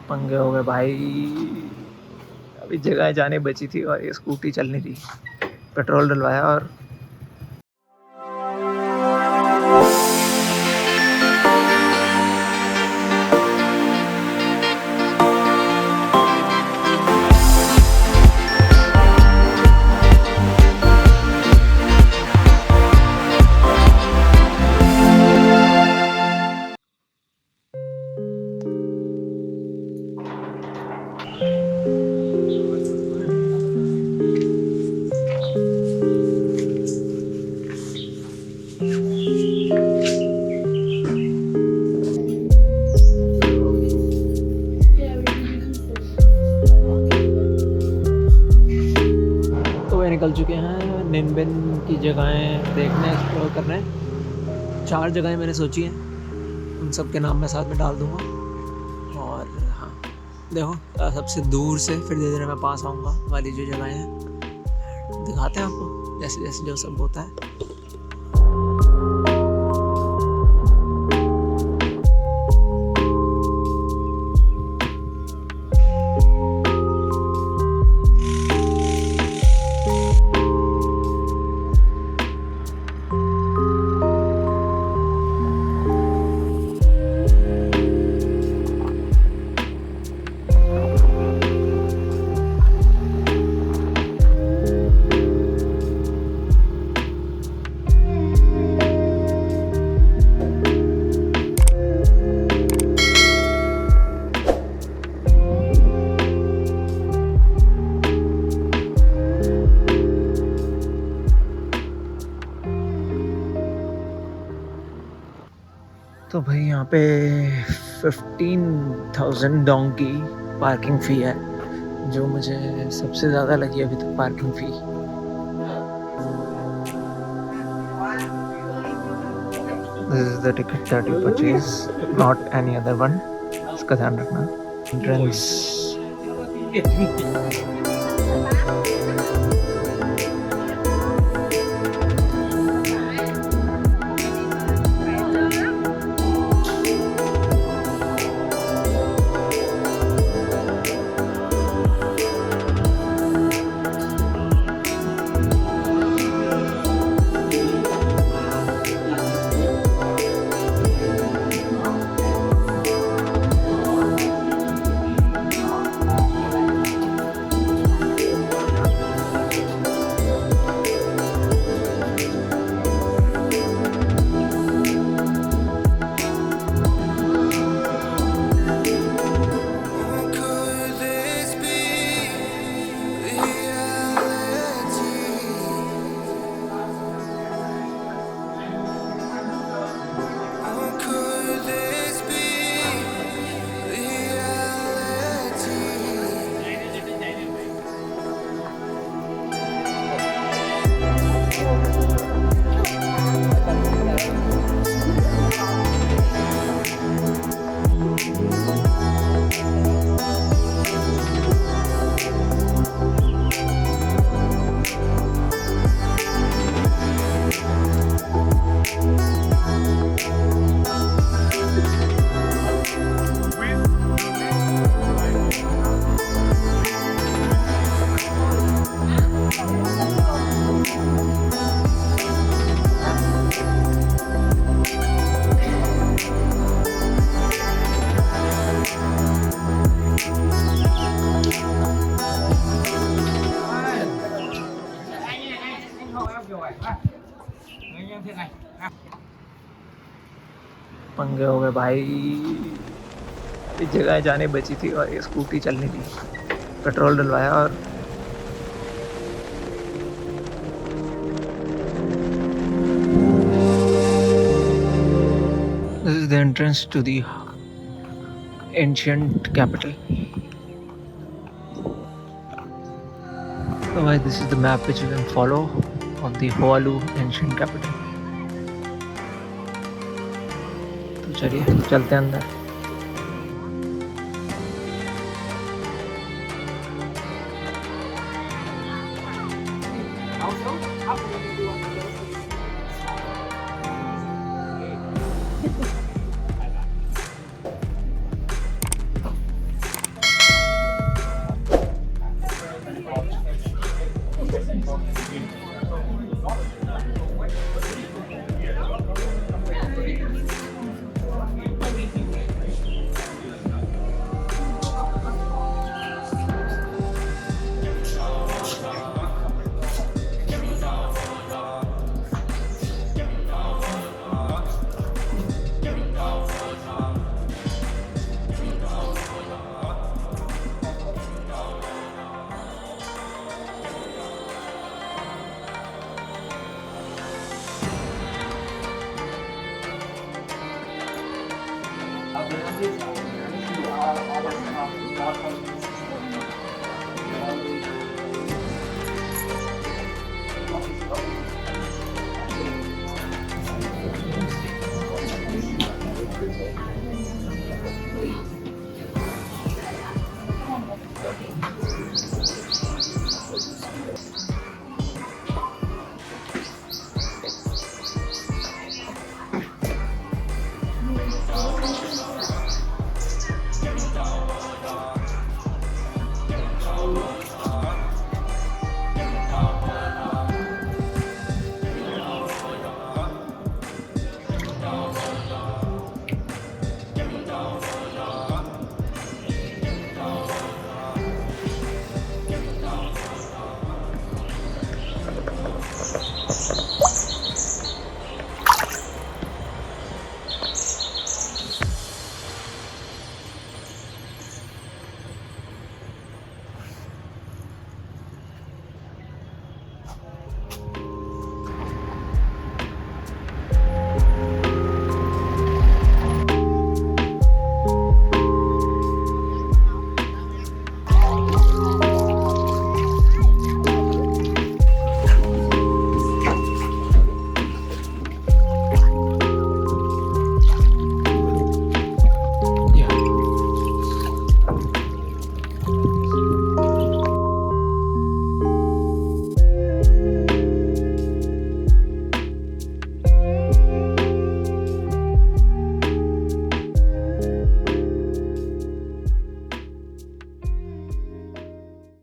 पंगे हो गए भाई। अभी जगह जाने बची थी और ये स्कूटी चलनी थी। पेट्रोल डलवाया और निकल चुके हैं निन बिन की जगहें देखने, एक्सप्लोर करने। 4 जगहें मैंने सोची हैं, उन सब के नाम मैं साथ में डाल दूंगा। और हाँ देखो, सबसे दूर से फिर धीरे धीरे मैं पास आऊँगा वाली जो जगहें हैं दिखाते हैं आपको, जैसे जैसे जो सब होता है। तो भाई यहाँ पे 15,000 डोंग की पार्किंग फ़ी है, जो मुझे सबसे ज़्यादा लगी अभी तक parking fee. This is the ticket that you purchase, not any other one, इसका ध्यान रखना। एंट्रेंस पंगे हो गए भाई। अभी जगह जाने बची थी और ये स्कूटी चलनी थी। पेट्रोल डलवाया और this is the entrance to the ancient capital. So guys, this is the map which you can follow of the Hoalu ancient capital. तो चलिए चलते हैं अंदर।